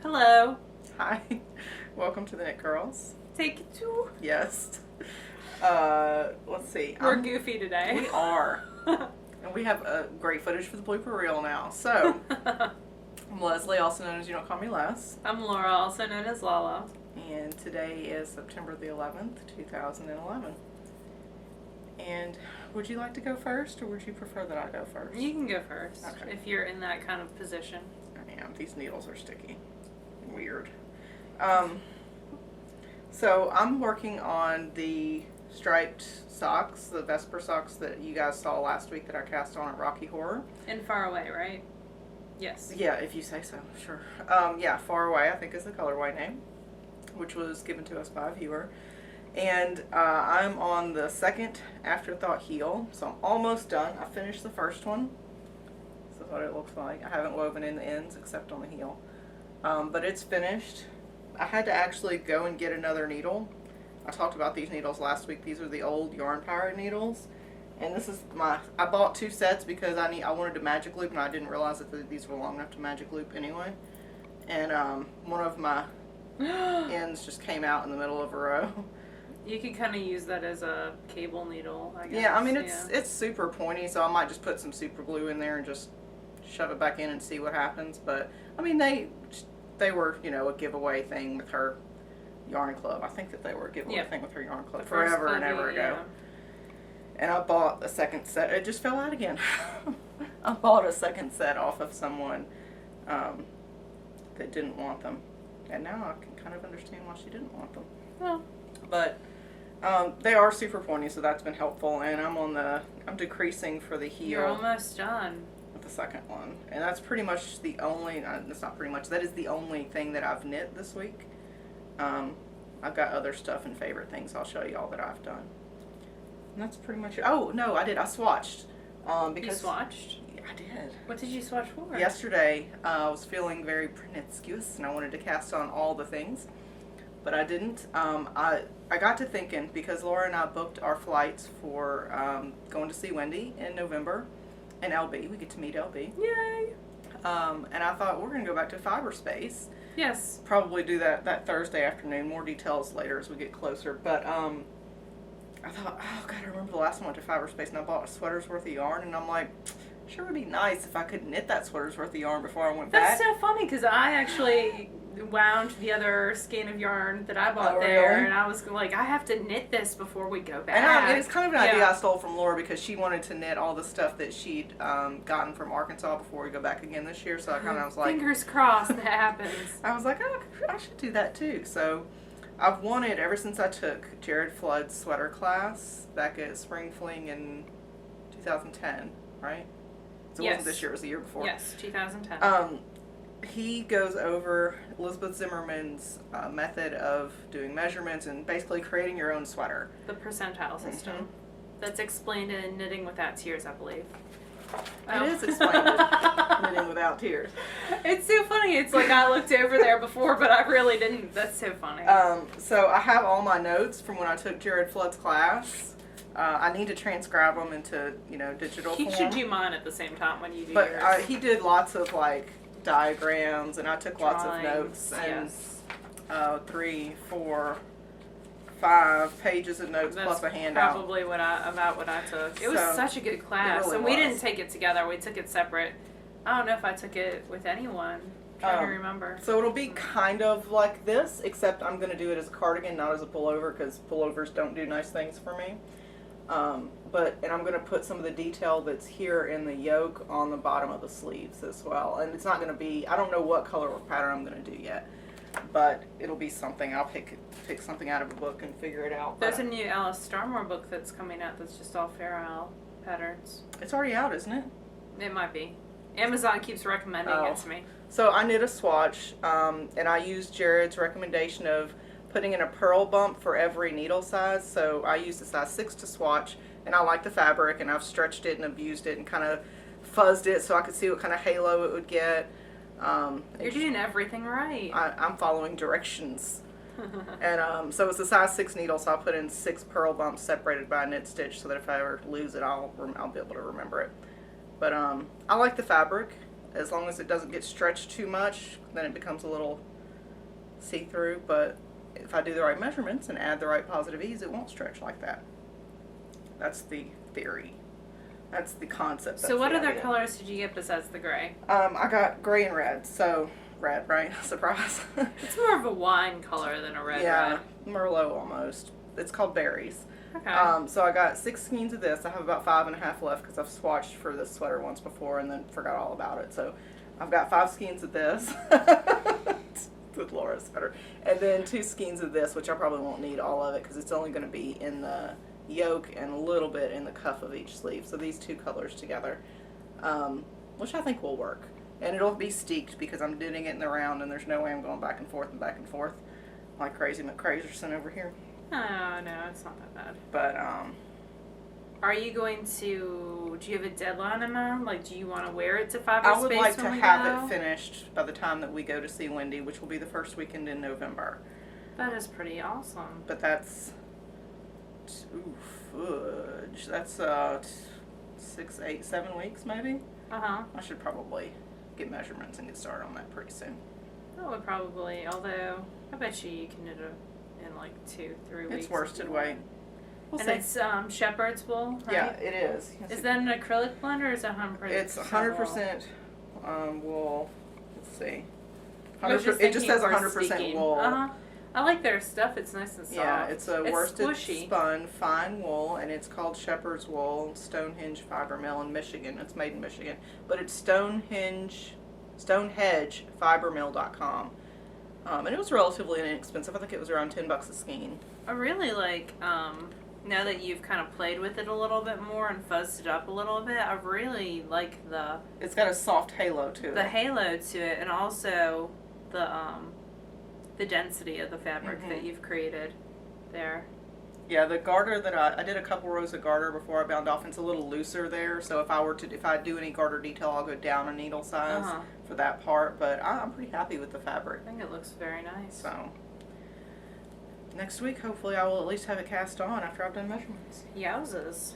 Hello. Hi. Welcome to the Knit Girls. Take it to. Yes. Let's see. We're goofy today. We are. And we have great footage for the blooper reel now. So, I'm Leslie, also known as You Don't Call Me Les. I'm Laura, also known as Lala. And today is September the 11th, 2011. And would you like to go first, or would you prefer that I go first? You can go first, Okay. if you're in that kind of position. I am. These needles are sticky. Weird. So I'm working on the striped socks, the Vesper socks that you guys saw last week that I cast on at Rocky Horror. And Far Away, right? Yes. Yeah, if you say so, sure. Yeah, Far Away I think is the colorway name, which was given to us by a viewer. And I'm on the second afterthought heel, so I'm almost done. I finished the first one. This is what it looks like. I haven't woven in the ends except on the heel. But it's finished. I had to actually go and get another needle. I talked about these needles last week. These are the old Yarn Pirate needles. And this is I bought two sets because I wanted to magic loop, and I didn't realize that these were long enough to magic loop anyway. And one of my ends just came out in the middle of a row. You could kind of use that as a cable needle, I guess. Yeah, I mean, it's super pointy, so I might just put some super glue in there and just shove it back in and see what happens. But, I mean, they were, you know, a giveaway thing with her yarn club. I think that they were a giveaway thing with her yarn club forever and ever ago. Yeah. And I bought a second set. It just fell out again. I bought a second set off of someone that didn't want them. And now I can kind of understand why she didn't want them. Well. But they are super pointy, so that's been helpful. And I'm decreasing for the heel. You're almost done. With the second one. And that's pretty much the only, it's not pretty much, that is the only thing that I've knit this week. I've got other stuff and favorite things I'll show you all that I've done. And that's pretty much it. Oh, no, I did. I swatched. Because you swatched? Yeah, I did. What did you swatch for? Yesterday, I was feeling very promiscuous, and I wanted to cast on all the things. But I didn't. I got to thinking, because Laura and I booked our flights for going to see Wendy in November. And LB, we get to meet LB. Yay! And I thought, we're going to go back to Fiberspace. Yes. Probably do that Thursday afternoon. More details later as we get closer. But I thought, oh God, I remember the last time I went to Fiberspace and I bought a sweater's worth of yarn. And I'm like, sure would be nice if I could knit that sweater's worth of yarn before I went back. That's so funny, because I actually wound the other skein of yarn that I bought there, really? and I was like, I have to knit this before we go back. And it's kind of an idea I stole from Laura, because she wanted to knit all the stuff that she'd gotten from Arkansas before we go back again this year. So I kind of was like, fingers crossed that happens. I was like, oh, I should do that too. So I've wanted, ever since I took Jared Flood's sweater class back at Spring Fling in 2010, right? So it wasn't this year, it was the year before. Yes, 2010. He goes over Elizabeth Zimmerman's method of doing measurements and basically creating your own sweater. The percentile system. Mm-hmm. That's explained in Knitting Without Tears, I believe. It is explained in Knitting Without Tears. It's so funny. It's like I looked over there before, but I really didn't. That's so funny. So I have all my notes from when I took Jared Flood's class. I need to transcribe them into, digital form. He should do mine at the same time when you do yours. But he did lots of, diagrams, and I took lots of notes. And 3, 4, 5 pages of notes plus a handout. Probably what I took. It was such a good class. Really and we didn't take it together. We took it separate. I don't know if I took it with anyone. I'm trying to remember. So it'll be kind of like this, except I'm going to do it as a cardigan, not as a pullover, because pullovers don't do nice things for me. And I'm going to put some of the detail that's here in the yoke on the bottom of the sleeves as well. And it's not going to be, I don't know what color or pattern I'm going to do yet, but it'll be something. I'll pick something out of a book and figure it out. There's a new Alice Starmore book that's coming out that's just all Fair Isle patterns. It's already out, isn't it? It might be. Amazon keeps recommending it to me. So I knit a swatch, and I used Jared's recommendation of putting in a purl bump for every needle size. So I used a size 6 to swatch, and I like the fabric, and I've stretched it and abused it and kind of fuzzed it so I could see what kind of halo it would get. You're doing everything right. I'm following directions. And so it's a size 6 needle, so I'll put in 6 purl bumps separated by a knit stitch so that if I ever lose it, I'll be able to remember it. But I like the fabric. as long as it doesn't get stretched too much, then it becomes a little see-through. But if I do the right measurements and add the right positive ease, it won't stretch like that. That's the theory. That's the concept. So what other colors did you get besides the gray? I got gray and red. So red, right? Surprise. It's more of a wine color than a red. Yeah, Merlot almost. It's called berries. Okay. So I got 6 skeins of this. I have about 5.5 left because I've swatched for this sweater once before and then forgot all about it. So I've got 5 skeins of this. With Laura's sweater. And then 2 skeins of this, which I probably won't need all of it because it's only going to be in the yoke and a little bit in the cuff of each sleeve. So these 2 colors together, which I think will work. And it'll be steeked because I'm doing it in the round and there's no way I'm going back and forth like Crazy McCrazerson over here. Oh, no, it's not that bad. But, are you going to, do you have a deadline in mind? Like, do you want to wear it to Fiber I would Space like to when we have go? it finished by the time that we go to see Wendy, which will be the first weekend in November. That is pretty awesome. But that's, fudge. That's 6, 8, 7 weeks maybe. Uh-huh. I should probably get measurements and get started on that pretty soon. That would probably, although I bet you can do it in like 2-3 weeks. It's worsted weight. We'll and see. it's shepherd's wool, right? Yeah, it is. Is that an acrylic blend or is it 100%? It's 100% wool. Let's see. It just thinking says we're 100% speaking. wool. Uh-huh. I like their stuff. It's nice and soft. Yeah, it's a worsted squishy. spun fine wool, and it's called Shepherd's Wool, Stonehenge Fiber Mill in Michigan. It's made in Michigan, but it's StonehengeFiberMill.com. And it was relatively inexpensive. I think it was around $10 a skein. I really like, now that you've kind of played with it a little bit more and fuzzed it up a little bit, I really like It's got a soft halo to it. The halo to it, and also the density of the fabric that you've created there. Yeah, the garter that I did a couple rows of garter before I bound off, and it's a little looser there. So if I do any garter detail, I'll go down a needle size for that part. But I'm pretty happy with the fabric. I think it looks very nice. So next week, hopefully, I will at least have it cast on after I've done measurements. Yowzas.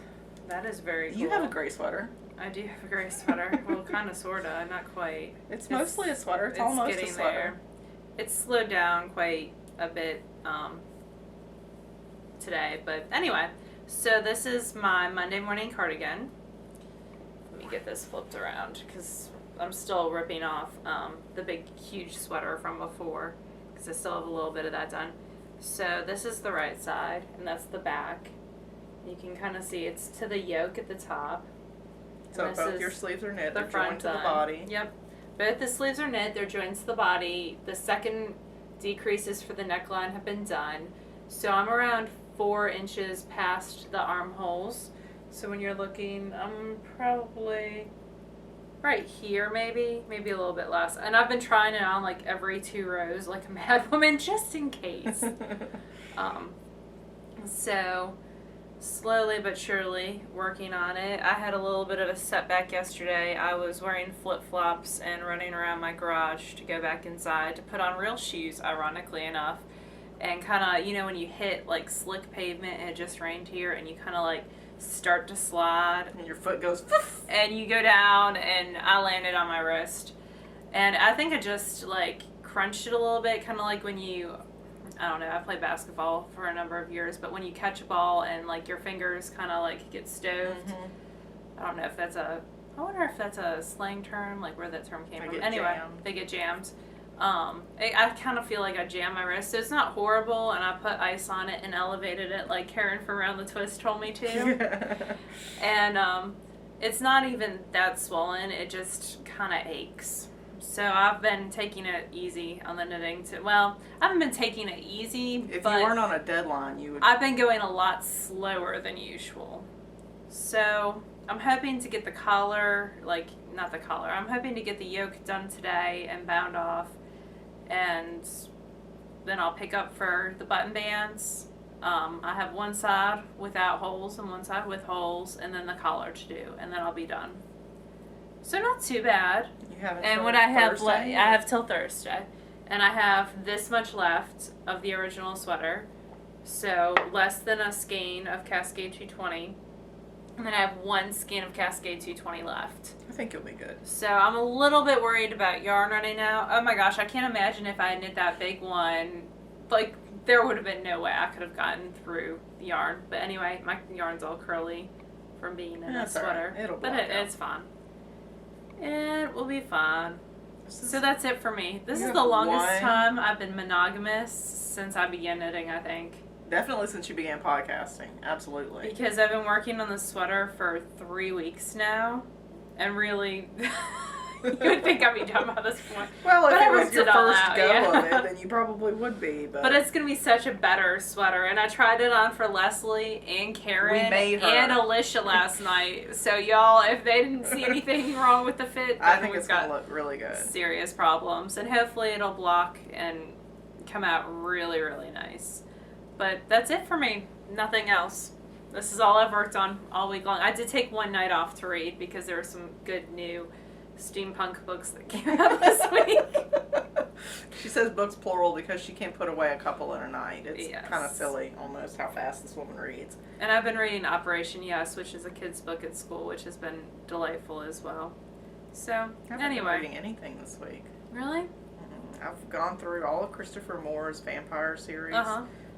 That is very cool. You have a gray sweater. I do have a gray sweater. Well, kind of, sort of. Not quite. It's mostly a sweater. It's almost getting a sweater. there. It's slowed down quite a bit today. But anyway, so this is my Monday morning cardigan. Let me get this flipped around because I'm still ripping off the big, huge sweater from before because I still have a little bit of that done. So this is the right side, and that's the back. You can kind of see it's to the yoke at the top. So both your sleeves are knit. The They're front joined to the done. body. Yep. Both the sleeves are knit. They're joined to the body. The second decreases for the neckline have been done. So I'm around 4 inches past the armholes. So when you're looking, I'm probably right here, maybe a little bit less. And I've been trying it on like every 2 rows, like a mad woman, just in case. So slowly but surely working on it. I had a little bit of a setback yesterday. I was wearing flip-flops and running around my garage to go back inside to put on real shoes, ironically enough. And kind of, you know, when you hit like slick pavement and it just rained here and you kind of like start to slide. And your foot goes and you go down, and I landed on my wrist. And I think I just like crunched it a little bit, kind of like when you, I don't know, I played basketball for a number of years, but when you catch a ball and like your fingers kind of like get stoved. I don't know if that's I wonder if that's a slang term, like where that term came from. Anyway, they get jammed. I kind of feel like I jammed my wrist. So it's not horrible, and I put ice on it and elevated it like Karen from Around the Twist told me to. And it's not even that swollen. It just kind of aches. So I've been taking it easy on the knitting. I haven't been taking it easy. If but you weren't on a deadline, you would. I've been going a lot slower than usual. So I'm hoping to get the collar, not the collar, I'm hoping to get the yoke done today and bound off. And then I'll pick up for the button bands. I have one side without holes and one side with holes, and then the collar to do, and then I'll be done. So not too bad. You haven't. And what I have I have till Thursday, and I have this much left of the original sweater, so less than a skein of Cascade 220, and then I have 1 skein of Cascade 220 left. I think you'll be good. So I'm a little bit worried about yarn running out. Oh my gosh, I can't imagine if I knit that big one. Like, there would have been no way I could have gotten through the yarn. But anyway, my yarn's all curly from being in a sweater. Right. But it's fine. It will be fine. So that's it for me. This is the longest time I've been monogamous since I began knitting, I think. Definitely since you began podcasting. Absolutely. Because I've been working on the sweater for 3 weeks now. And really, you would think I'd be done by this point. Well, if but it was your first go of it, then you probably would be. But it's going to be such a better sweater. And I tried it on for Leslie and Karen and Alicia last night. So y'all, if they didn't see anything wrong with the fit, I think it's going to look really good. Serious problems. And hopefully it'll block and come out really, really nice. But that's it for me. Nothing else. This is all I've worked on all week long. I did take one night off to read because there were some good new steampunk books that came out this week. She says books plural because she can't put away a couple in a night. It's kind of silly almost how fast this woman reads. And I've been reading Operation Yes, which is a kid's book at school, which has been delightful as well. So, I haven't been reading anything this week. Really? Mm-hmm. I've gone through all of Christopher Moore's vampire series.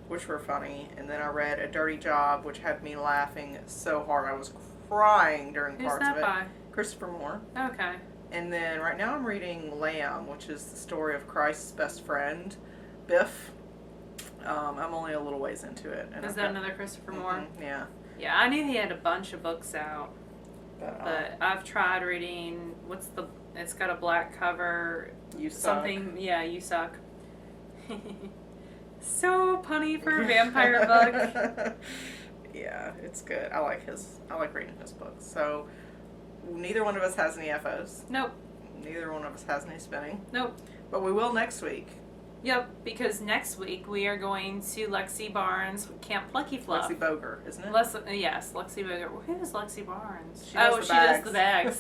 Which were funny, and then I read A Dirty Job, which had me laughing so hard I was crying during parts of it. By? Christopher Moore. Okay. And then right now I'm reading Lamb, which is the story of Christ's best friend, Biff. I'm only a little ways into it. And is that another Christopher Moore? Yeah. Yeah, I knew he had a bunch of books out, but I've tried reading. It's got a black cover. You Suck. Something. Yeah, You Suck. So punny for a vampire book. Yeah, it's good. I like reading his books. So neither one of us has any FOs. Nope. Neither one of us has any spinning. Nope. But we will next week. Yep, because next week we are going to Lexi Barnes' Camp Plucky Fluff. Lexi Boeger, isn't it? Yes, Lexi Boeger. Who is Lexi Barnes? She does the bags.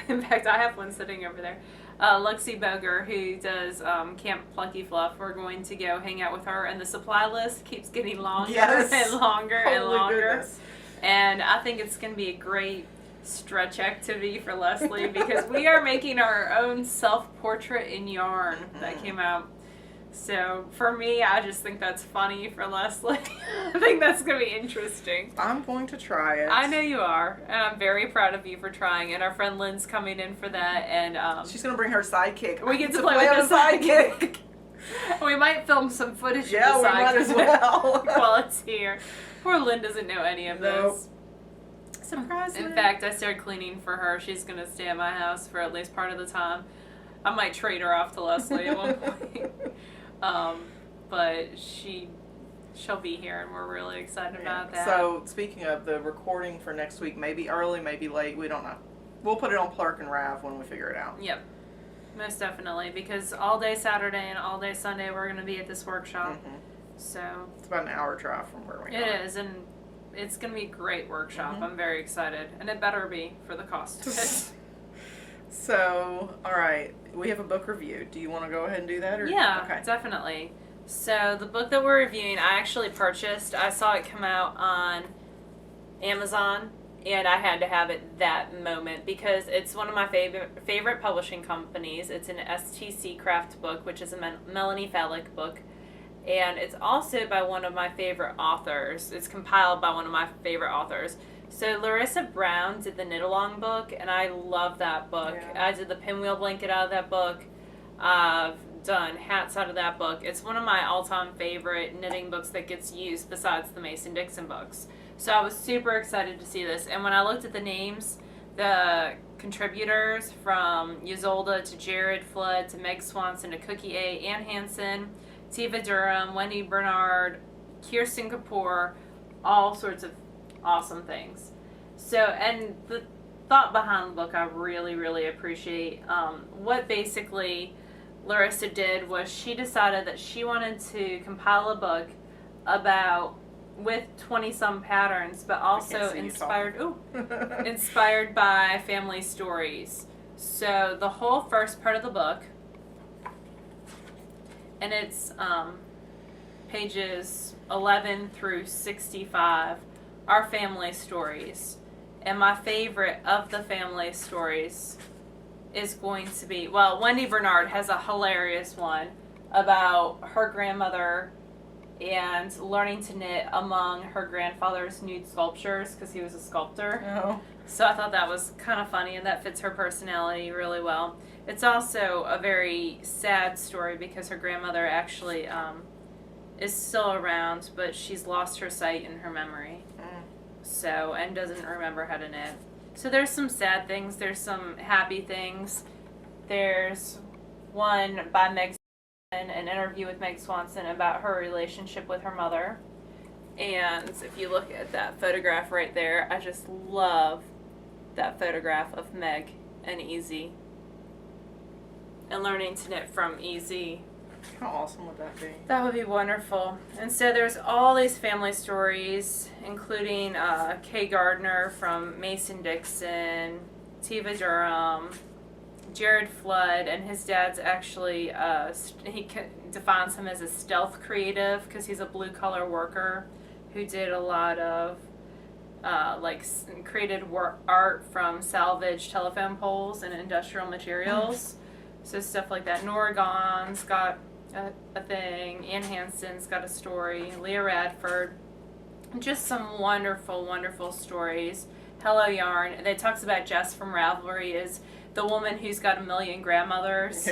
In fact, I have one sitting over there. Lexi Boeger, who does Camp Plucky Fluff. We're going to go hang out with her, and the supply list keeps getting longer and longer and longer. Goodness. And I think it's going to be a great stretch activity for Leslie because we are making our own self-portrait in yarn that came out. So for me, I just think that's funny. For Leslie, I think that's going to be interesting. I'm going to try it. I know you are, and I'm very proud of you for trying. And our friend Lynn's coming in for that, and she's going to bring her sidekick. We get to play with the sidekick. We might film some footage of the sidekick. Yeah, we might as well. While it's here. Poor Lynn doesn't know any of this. Surprise! In fact, I started cleaning for her. She's going to stay at my house for at least part of the time. I might trade her off to Leslie at one point. But she'll be here, and we're really excited about that. So, speaking of the recording for next week, maybe early, maybe late, we don't know. We'll put it on Plurk and Rav when we figure it out. Yep, most definitely, because all day Saturday and all day Sunday we're going to be at this workshop. So it's about an hour drive from where we are. It is, and it's going to be a great workshop. I'm very excited, and it better be for the cost of it. So, all right, we have a book review. Do you want to go ahead and do that? Or? Yeah, okay. Definitely. So the book that we're reviewing, I actually purchased. I saw it come out on Amazon, and I had to have it that moment because it's one of my favorite publishing companies. It's an STC Craft book, which is a Melanie Falick book, and it's also by one of my favorite authors. It's compiled by one of my favorite authors. So Larissa Brown did the Knit Along book, and I love that book. Yeah. I did the pinwheel blanket out of that book. I've done hats out of that book. It's one of my all-time favorite knitting books that gets used besides the Mason-Dixon books. So I was super excited to see this. And when I looked at the names, the contributors from Ysolda to Jared Flood to Meg Swanson to Cookie A, Ann Hansen, Tiva Durham, Wendy Bernard, Kirsten Kapoor, all sorts of awesome things. So, and the thought behind the book I really, really appreciate. What basically Larissa did was she decided that she wanted to compile a book about with 20-some patterns, but also inspired by family stories. So the whole first part of the book, and it's pages 11 through 65, are family stories. And my favorite of the family stories is going to be, well, Wendy Bernard has a hilarious one about her grandmother and learning to knit among her grandfather's nude sculptures because he was a sculptor. Oh. So I thought that was kind of funny, and that fits her personality really well. It's also a very sad story because her grandmother actually is still around, but she's lost her sight and her memory. So, and doesn't remember how to knit. So there's some sad things, there's some happy things. There's one by Meg Swanson, an interview with Meg Swanson about her relationship with her mother. And if you look at that photograph right there, I just love that photograph of Meg and Easy. And learning to knit from Easy. How awesome would that be? That would be wonderful. And so there's all these family stories, including Kay Gardner from Mason-Dixon, Tiva Durham, Jared Flood, and his dad's actually, he defines him as a stealth creative because he's a blue-collar worker who did a lot of, created art from salvaged telephone poles and industrial materials. So stuff like that. Nora Gaughan's got a thing. Ann Hanson's got a story. Leah Radford. Just some wonderful, wonderful stories. Hello Yarn. It talks about Jess from Ravelry is the woman who's got a million grandmothers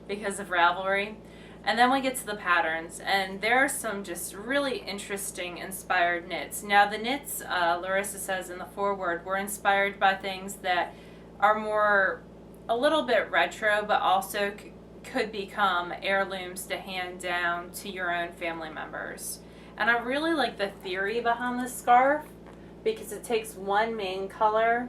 because of Ravelry. And then we get to the patterns, and there are some just really interesting inspired knits. Now the knits, Larissa says in the foreword, were inspired by things that are more a little bit retro, but also could become heirlooms to hand down to your own family members. And I really like the theory behind this scarf because it takes one main color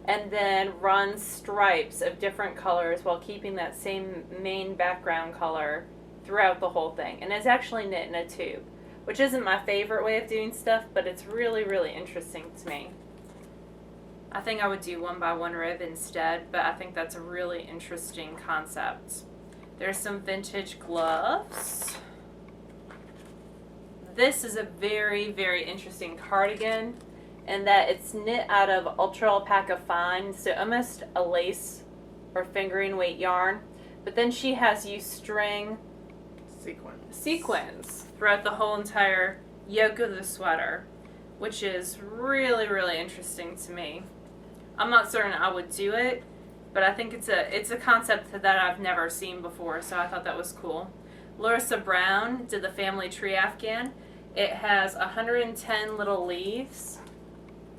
and then runs stripes of different colors while keeping that same main background color throughout the whole thing. And it's actually knit in a tube, which isn't my favorite way of doing stuff, but it's really, really interesting to me. I think I would do one by one rib instead, but I think that's a really interesting concept. There's some vintage gloves. This is a very, very interesting cardigan in that it's knit out of ultra alpaca fine, so almost a lace or fingering weight yarn. But then she has used string sequins throughout the whole entire yoke of the sweater, which is really, really interesting to me. I'm not certain I would do it, but I think it's a concept that I've never seen before, so I thought that was cool. Larissa Brown did the family tree afghan. It has 110 little leaves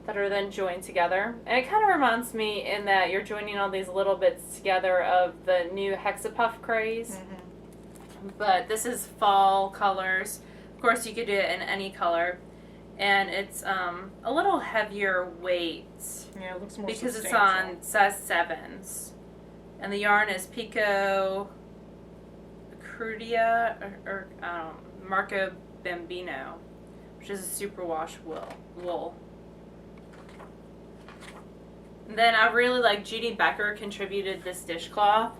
that are then joined together. And it kind of reminds me in that you're joining all these little bits together of the new Hexapuff craze. But this is fall colors. Of course, you could do it in any color. And it's a little heavier weight. Yeah, it looks more because it's substantial. on size 7s. And the yarn is Pico Crudia or Marco Bambino, which is a superwash wool. And then I really like Judy Becker contributed this dishcloth.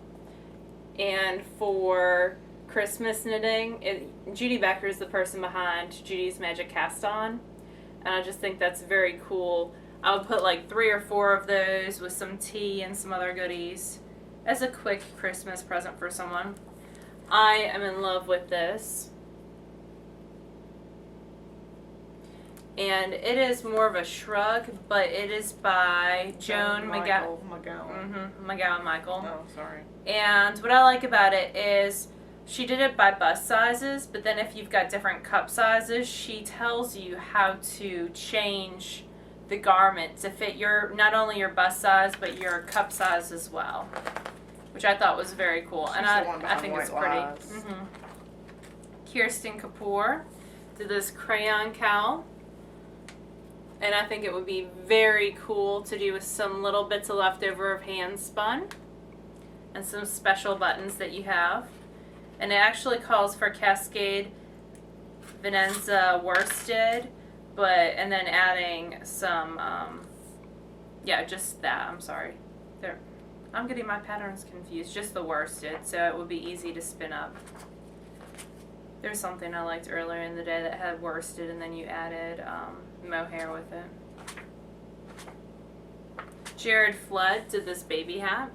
And for Christmas knitting, Judy Becker is the person behind Judy's Magic Cast On. And I just think that's very cool. I would put like 3 or 4 of those with some tea and some other goodies as a quick Christmas present for someone. I am in love with this. And it is more of a shrug, but it is by Joan McGowan. McGowan Michael. Oh, sorry. And what I like about it is she did it by bust sizes, but then if you've got different cup sizes, she tells you how to change the garment to fit your not only your bust size, but your cup size as well, which I thought was very cool. She's and I think it's pretty. Kirsten Kapoor did this crayon cowl. And I think it would be very cool to do with some little bits of leftover of hand spun and some special buttons that you have. And it actually calls for Cascade Venenza worsted, and then adding some, just that, I'm sorry. There, I'm getting my patterns confused, just the worsted, so it would be easy to spin up. There's something I liked earlier in the day that had worsted and then you added mohair with it. Jared Flood did this baby hat.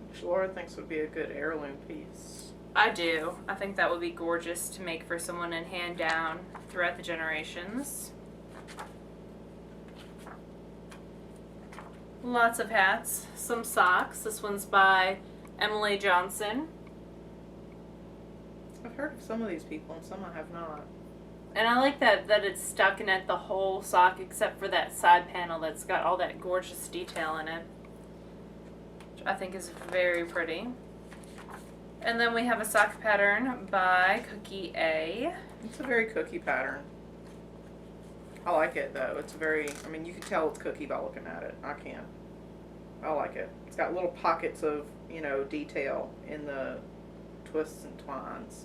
Which Laura thinks would be a good heirloom piece. I do. I think that would be gorgeous to make for someone and hand down throughout the generations. Lots of hats. Some socks. This one's by Emily Johnson. I've heard of some of these people and some I have not. And I like that it's stuck in it the whole sock except for that side panel that's got all that gorgeous detail in it. Which I think is very pretty. And then we have a sock pattern by Cookie A. It's a very cookie pattern. I like it though. It's very, I mean, you can tell it's cookie by looking at it. I can. I like it. It's got little pockets of, you know, detail in the twists and twines.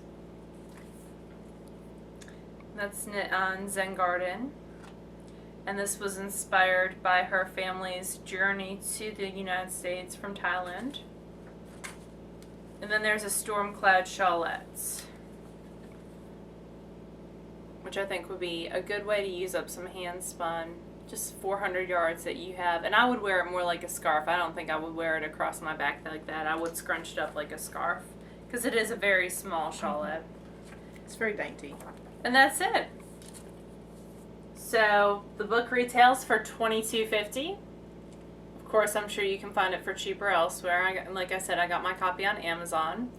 That's knit on Zen Garden. And this was inspired by her family's journey to the United States from Thailand. And then there's a Storm Cloud Shawlette, which I think would be a good way to use up some hand spun, just 400 yards that you have. And I would wear it more like a scarf. I don't think I would wear it across my back like that. I would scrunch it up like a scarf because it is a very small shawlette. It's very dainty. And that's it. So the book retails for $22.50. Of course, I'm sure you can find it for cheaper elsewhere. Like I said, I got my copy on Amazon.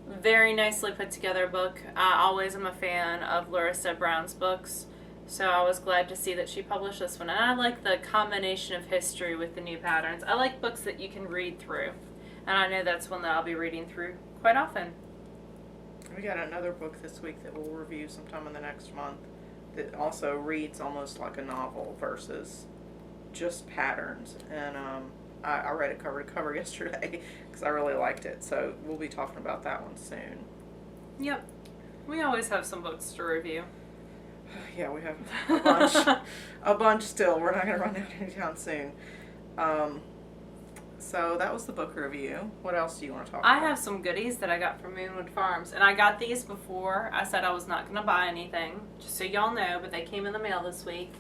Very nicely put together book. I always am a fan of Larissa Brown's books, so I was glad to see that she published this one. And I like the combination of history with the new patterns. I like books that you can read through, and I know that's one that I'll be reading through quite often. We got another book this week that we'll review sometime in the next month that also reads almost like a novel versus just patterns. And I read it cover to cover yesterday because I really liked it. So we'll be talking about that one soon. Yep. We always have some books to review. Yeah, we have a bunch. A bunch still. We're not going to run out anytime soon. So that was the book review. What else do you want to talk about? I have some goodies that I got from Moonwood Farms, and I got these before. I said I was not going to buy anything, just so y'all know, but they came in the mail this week.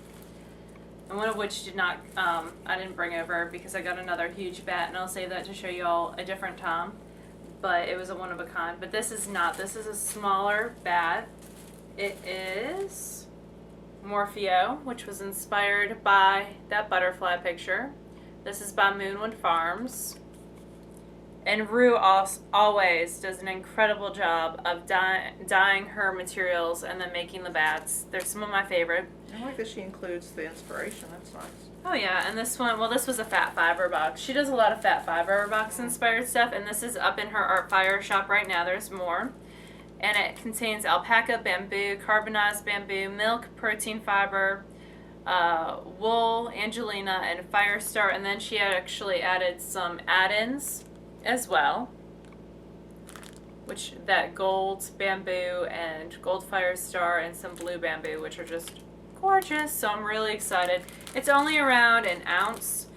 And one of which did not, I didn't bring over because I got another huge bat, and I'll save that to show y'all a different time. But it was a one of a kind. But this is not. This is a smaller bat. It is Morpheo, which was inspired by that butterfly picture. This is by Moonwood Farms. And Rue always does an incredible job of dyeing her materials and then making the bats. They're some of my favorite. I like that she includes the inspiration. That's nice. Oh yeah, and this one, well, this was a fat fiber box. She does a lot of fat fiber box inspired stuff, and this is up in her Art Fire shop right now. There's more. And it contains alpaca, bamboo, carbonized bamboo, milk, protein fiber, wool, Angelina, and Firestar. And then she had actually added some add-ins as well, which that gold bamboo and gold Firestar and some blue bamboo, which are just gorgeous. So I'm really excited. It's only around an ounce,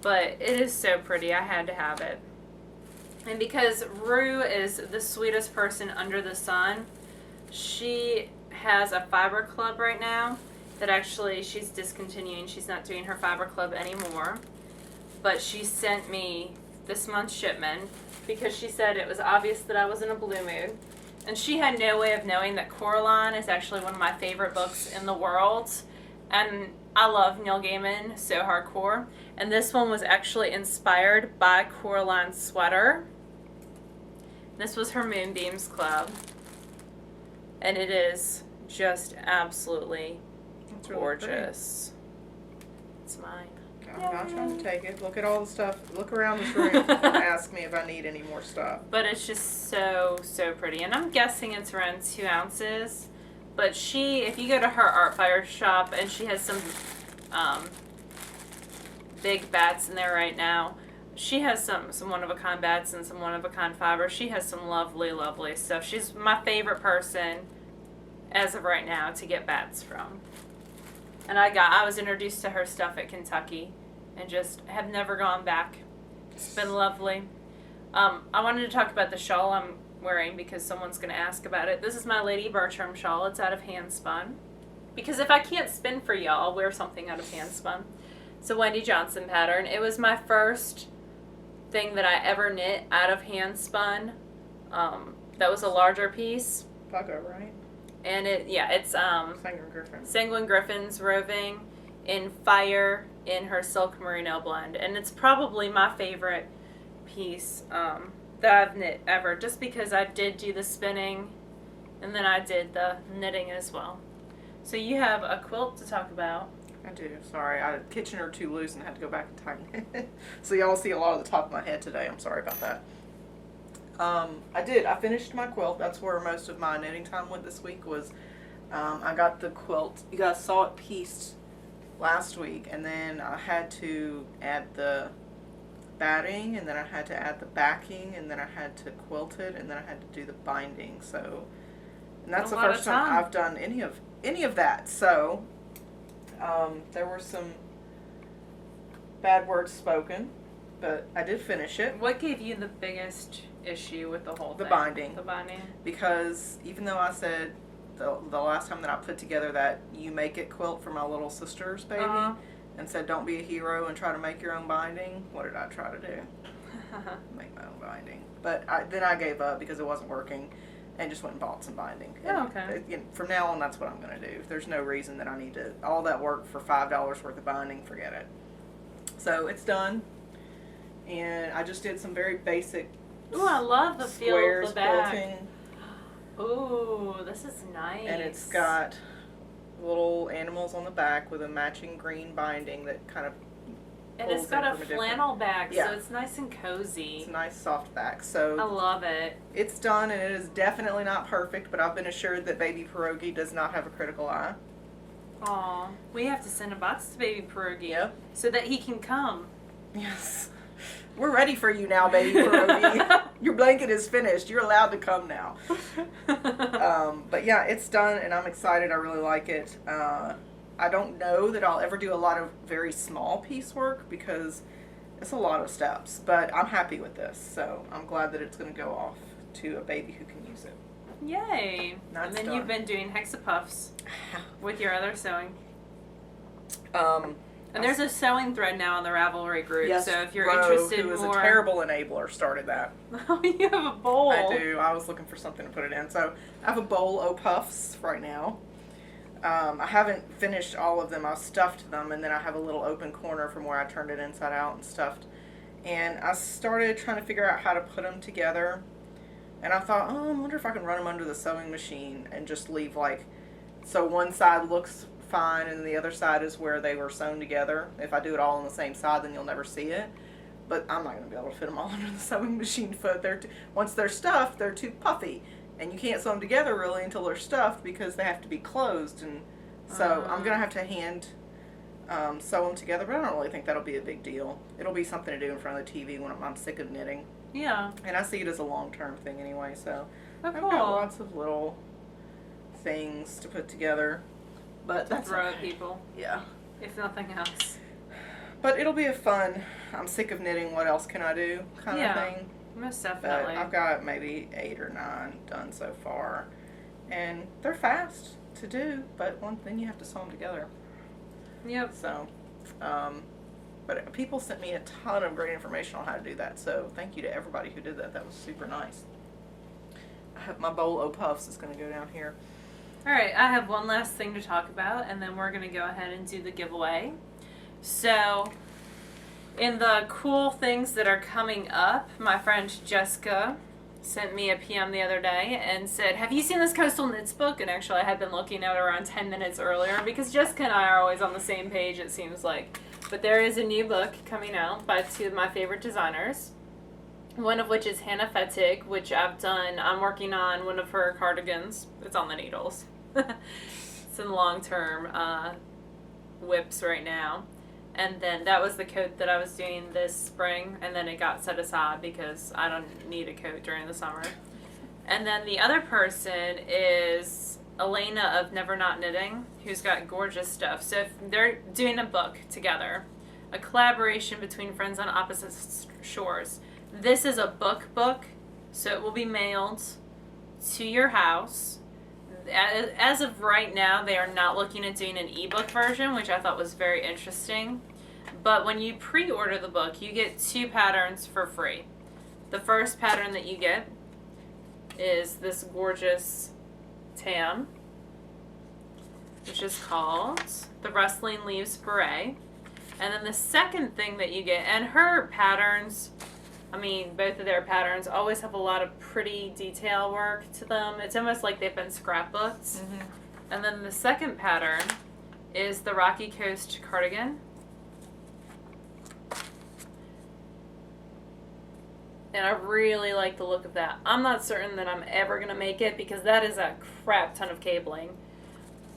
but it is so pretty. I had to have it. And because Rue is the sweetest person under the sun, she has a fiber club right now that actually she's discontinuing. She's not doing her fiber club anymore. But she sent me this month's shipment because she said it was obvious that I was in a blue mood. And she had no way of knowing that Coraline is actually one of my favorite books in the world. And I love Neil Gaiman so hardcore. And this one was actually inspired by Coraline's sweater. This was her Moonbeams Club. And it is just absolutely Really gorgeous. It's mine. I'm not trying to take it. Look at all the stuff. Look around this room and ask me if I need any more stuff. But it's just so, so pretty. And I'm guessing it's around 2 ounces. But if you go to her Art Fire shop, and she has some big bats in there right now. She has some one-of-a-kind bats and some one-of-a-kind fiber. She has some lovely, lovely stuff. She's my favorite person, as of right now, to get bats from. And I was introduced to her stuff at Kentucky, and just have never gone back. It's been lovely. I wanted to talk about the shawl I'm wearing because someone's going to ask about it. This is my Lady Bertram shawl. It's out of Handspun. Because if I can't spin for y'all, I'll wear something out of Handspun. It's a Wendy Johnson pattern. It was my first thing that I ever knit out of hand spun. That was a larger piece. Paco, right? And it's Sanguine Griffin. Sanguine Griffin's roving in Fire in her silk merino blend, and it's probably my favorite piece that I've knit ever, just because I did do the spinning and then I did the knitting as well. So you have a quilt to talk about. I do. Sorry, I had Kitchener too loose and had to go back and tighten it. So y'all see a lot of the top of my head today. I'm sorry about that. I finished my quilt. That's where most of my knitting time went this week was, I got the quilt. You guys saw it pieced last week, and then I had to add the batting, and then I had to add the backing, and then I had to quilt it, and then I had to do the binding. So, and that's the first time I've done any of that. So, there were some bad words spoken, but I did finish it. What gave you the biggest issue with the whole thing? The binding. The binding. Because even though I said the last time that I put together that you make it quilt for my little sister's baby, and said don't be a hero and try to make your own binding, what did I try to do? Make my own binding. But then I gave up because it wasn't working and just went and bought some binding. Oh, okay. From now on, that's what I'm going to do. There's no reason that I need to, all that work for $5 worth of binding, forget it. So it's done. And I just did some very basic Ooh, I love the feel of the back. quilting. Ooh, this is nice. And it's got little animals on the back with a matching green binding that kind of and it's got a flannel back, yeah. so it's nice and cozy. It's a nice soft back. So I love it. It's done, and it is definitely not perfect, but I've been assured that Baby Pierogi does not have a critical eye. Aw, we have to send a box to Baby Pierogi. Yep. So that he can come. Yes. We're ready for you now, Baby Pierogi. Your blanket is finished. You're allowed to come now. But yeah, it's done, and I'm excited. I really like it. I don't know that I'll ever do a lot of very small piecework because it's a lot of steps, but I'm happy with this. So I'm glad that it's going to go off to a baby who can use it. Yay. That's and then done. You've been doing hexapuffs with your other sewing. And there's a sewing thread now in the Ravelry group, yes, so if you're Ro, interested who was more... a terrible enabler, started that. Oh, you have a bowl. I do. I was looking for something to put it in. So I have a bowl of puffs right now. I haven't finished all of them. I stuffed them, and then I have a little open corner from where I turned it inside out and stuffed. And I started trying to figure out how to put them together. And I thought, I wonder if I can run them under the sewing machine and just leave so one side looks fine and the other side is where they were sewn together. If I do it all on the same side, then you'll never see it. But I'm not going to be able to fit them all under the sewing machine foot. Once they're stuffed, they're too puffy. And you can't sew them together really until they're stuffed because they have to be closed. And so I'm going to have to hand sew them together. But I don't really think that'll be a big deal. It'll be something to do in front of the TV when I'm sick of knitting. Yeah. And I see it as a long-term thing anyway. So cool. I've got lots of little things to put together. But that's throw okay. at people. Yeah. If nothing else. But it'll be a fun, I'm sick of knitting, what else can I do kind of thing. Most But definitely. I've got maybe 8 or 9 done so far. And they're fast to do, but then you have to sew them together. Yep. So, but people sent me a ton of great information on how to do that. So thank you to everybody who did that. That was super nice. I have my bowl of puffs is going to go down here. Alright, I have one last thing to talk about, and then we're going to go ahead and do the giveaway. So, in the cool things that are coming up, my friend Jessica sent me a PM the other day and said, have you seen this Coastal Knits book? And actually I had been looking at it around 10 minutes earlier, because Jessica and I are always on the same page, it seems like. But there is a new book coming out by 2 of my favorite designers. One of which is Hannah Fettig, which I'm working on one of her cardigans. It's on the needles. It's in long-term whips right now. And then that was the coat that I was doing this spring, and then it got set aside because I don't need a coat during the summer. And then the other person is Elena of Never Not Knitting, who's got gorgeous stuff. So if they're doing a book together, a collaboration between friends on opposite shores. This is a book, so it will be mailed to your house. As of right now, they are not looking at doing an ebook version, which I thought was very interesting. But when you pre-order the book, you get 2 patterns for free. The first pattern that you get is this gorgeous tam, which is called the Rustling Leaves Beret. And then the second thing that you get, and her patterns, I mean, both of their patterns always have a lot of pretty detail work to them. It's almost like they've been scrapbooked. Mm-hmm. And then the second pattern is the Rocky Coast cardigan. And I really like the look of that. I'm not certain that I'm ever going to make it because that is a crap ton of cabling.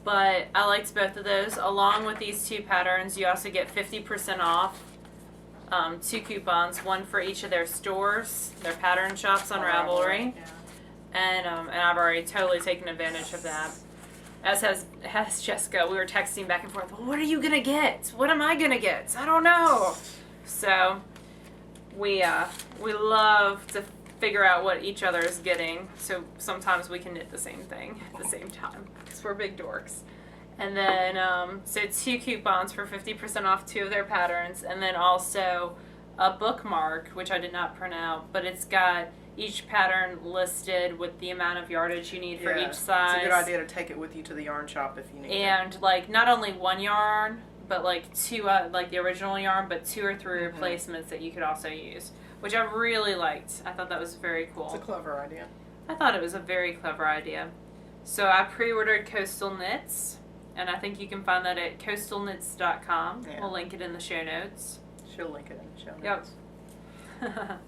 But I liked both of those. Along with these 2 patterns, you also get 50% off. 2 coupons, one for each of their stores, their pattern shops on Ravelry. Yeah. And I've already totally taken advantage of that. As has Jessica. We were texting back and forth. Well, what are you going to get? What am I going to get? I don't know. So we love to figure out what each other is getting. So sometimes we can knit the same thing at the same time. Because we're big dorks. And then, so 2 coupons for 50% off 2 of their patterns. And then also a bookmark, which I did not print out. But it's got each pattern listed with the amount of yardage you need for each size. It's a good idea to take it with you to the yarn shop if you need it. And, like, not only 1 yarn, but, like, 2, like, the original yarn, but 2 or 3 replacements that you could also use. Which I really liked. I thought that was very cool. It's a clever idea. I thought it was a very clever idea. So I pre-ordered Coastal Knits. And I think you can find that at coastalknits.com. Yeah. We'll link it in the show notes. She'll link it in the show notes. Yep.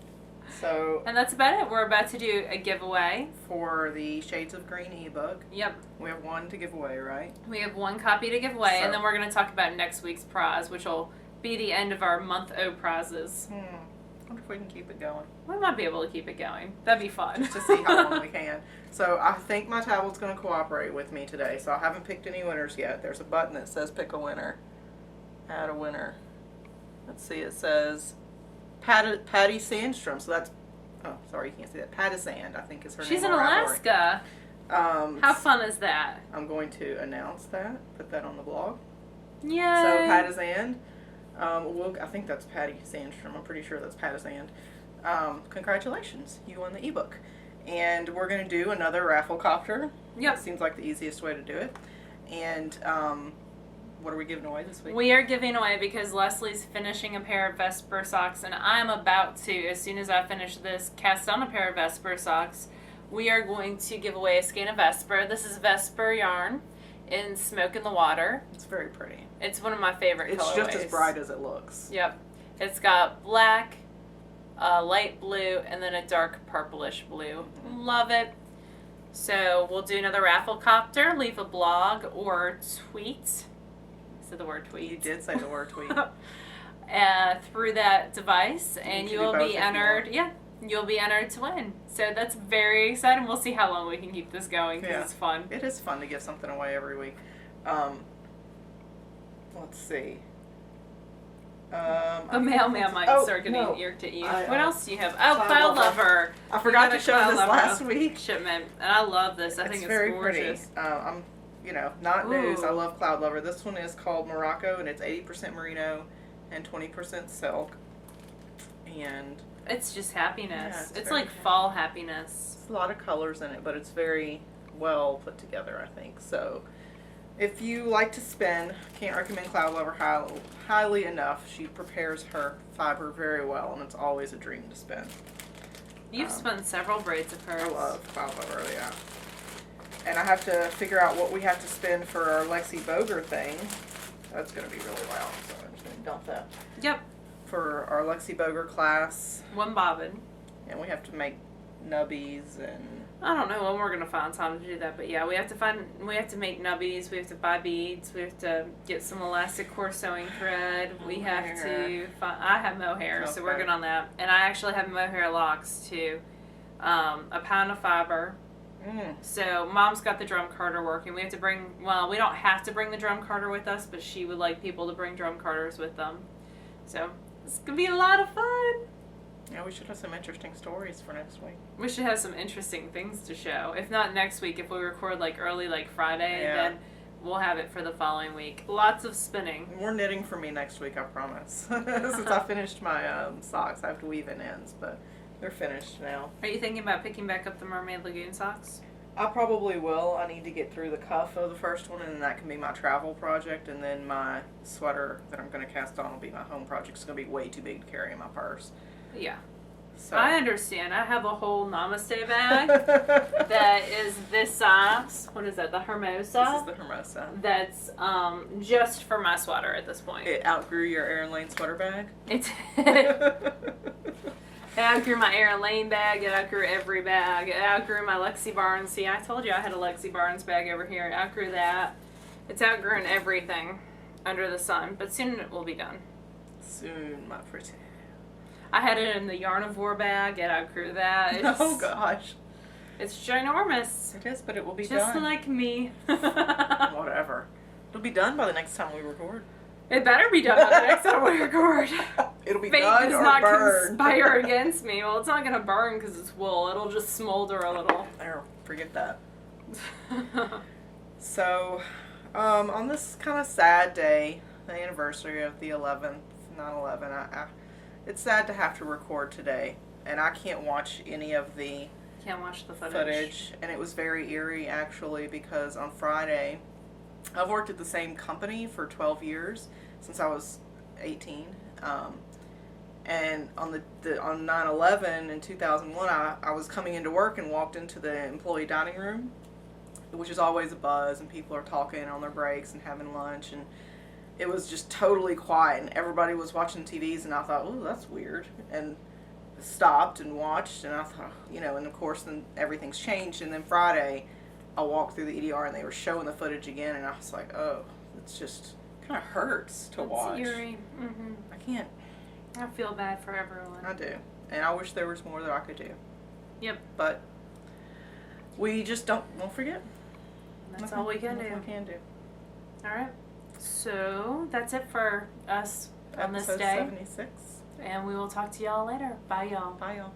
So, And that's about it. We're about to do a giveaway. for the Shades of Green ebook, Yep. we have 1 to give away, right? We have 1 copy to give away, So- and then we're going to talk about next week's prize, which will be the end of our month O prizes. I wonder if we can keep it going. We might be able to keep it going. That'd be fun. Just to see how long we can. So I think my tablet's going to cooperate with me today. So I haven't picked any winners yet. There's a button that says pick a winner. Add a winner. Let's see. It says Patty Sandstrom. So that's, oh, sorry, you can't see that. Patty Sand, I think is her name. She's in on Ravelry. Alaska. How fun is that? I'm going to announce that. Put that on the blog. Yay. So Patty Sand. I think that's Patty Sandstrom. I'm pretty sure that's Patty Sand. Congratulations. You won the ebook. And we're going to do another raffle copter. Yep. It seems like the easiest way to do it. And what are we giving away this week? We are giving away because Leslie's finishing a pair of Vesper socks, and I'm about to, as soon as I finish this, cast on a pair of Vesper socks. We are going to give away a skein of Vesper. This is Vesper yarn in Smoke in the Water. It's very pretty. It's one of my favorite It's colorways. just as bright as it looks. Yep. It's got black, light blue, and then a dark purplish blue. Love it. So we'll do another raffle copter. Leave a blog or tweet. I said the word tweet. You did say the word tweet. Through that device, and can you do will both be if you entered. want. Yeah, you'll be entered to win. So that's very exciting. We'll see how long we can keep this going because Yeah. it's fun. It is fun to give something away every week. Let's see. The mailman might start getting irked at you. What else do you have? Oh, Cloud Lover. I forgot got to a show Cloud this Lover last week. Shipment, and I love this. I think it's very gorgeous. pretty. I'm, not news. I Ooh. love Cloud Lover. This one is called Morocco, and it's 80% merino and 20% silk. And It's just happiness. Yeah, it's it's very like fall happiness. it's a lot of colors in it, but it's very well put together, I think. So if you like to spin, can't recommend Cloud Lover highly enough. She prepares her fiber very well, and it's always a dream to spin. You've spun several braids of hers. I love Cloud Lover, yeah. And I have to figure out what we have to spend for our Lexi Boeger thing. That's going to be really loud, so I'm just going to dump that. Yep. For our Lexi Boeger class. One bobbin. And we have to make nubbies and... I don't know when we're gonna find time to do that, but yeah, we have to make nubbies, we have to buy beads, we have to get some elastic core sewing thread, we have to I have mohair, so we're Okay. good on that. And I actually have mohair locks too. A pound of fiber. So Mom's got the drum carder working. We have to we don't have to bring the drum carder with us, but she would like people to bring drum carders with them. So it's gonna be a lot of fun. Yeah, we should have some interesting stories for next week. We should have some interesting things to show. If not next week, if we record like early, like Friday, Yeah. then we'll have it for the following week. Lots of spinning. More knitting for me next week, I promise. Since I finished my socks, I have to weave in ends, but they're finished now. Are you thinking about picking back up the Mermaid Lagoon socks? I probably will. I need to get through the cuff of the first one, and then that can be my travel project, and then my sweater that I'm going to cast on will be my home project. It's going to be way too big to carry in my purse. Yeah. So. I understand. I have a whole Namaste bag that is this size. What is that? The Hermosa? This is the Hermosa. That's just for my sweater at this point. It outgrew your Erin Lane sweater bag? It outgrew my Erin Lane bag. It outgrew every bag. It outgrew my Lexi Barnes. See, I told you I had a Lexi Barnes bag over here. It outgrew that. It's outgrown everything under the sun. But soon it will be done. Soon, my pretty. I had it in the Yarnivore bag. It outgrew that. Oh, gosh. It's ginormous. It is, but it will be Just done. like me. Whatever. It'll be done by the next time we record. It better be done by the next time we record. It'll be Fate done does or not burned. conspire against me. Well, it's not going to burn because it's wool. It'll just smolder a little. There, forget that. So, on this kind of sad day, the anniversary of the 11th, 9/11, it's sad to have to record today, and I can't watch any of the Can't watch the footage. And it was very eerie, actually, because on Friday, I've worked at the same company for 12 years, since I was 18, and on on 9/11 in 2001, I was coming into work and walked into the employee dining room, which is always a buzz, and people are talking on their breaks and having lunch, and it was just totally quiet, and everybody was watching TVs, and I thought, oh, that's weird, and stopped and watched, and I thought, and of course then everything's changed, and then Friday I walked through the EDR and they were showing the footage again, and I was like, oh, it's just kind of hurts to watch. It's eerie. Mm-hmm. I can't. I feel bad for everyone. I do, and I wish there was more that I could do. Yep. But we just won't forget. That's all we can do. We can do. All right. So that's it for us on this Episode day. 76. And we will talk to y'all later. Bye, y'all. Bye, y'all.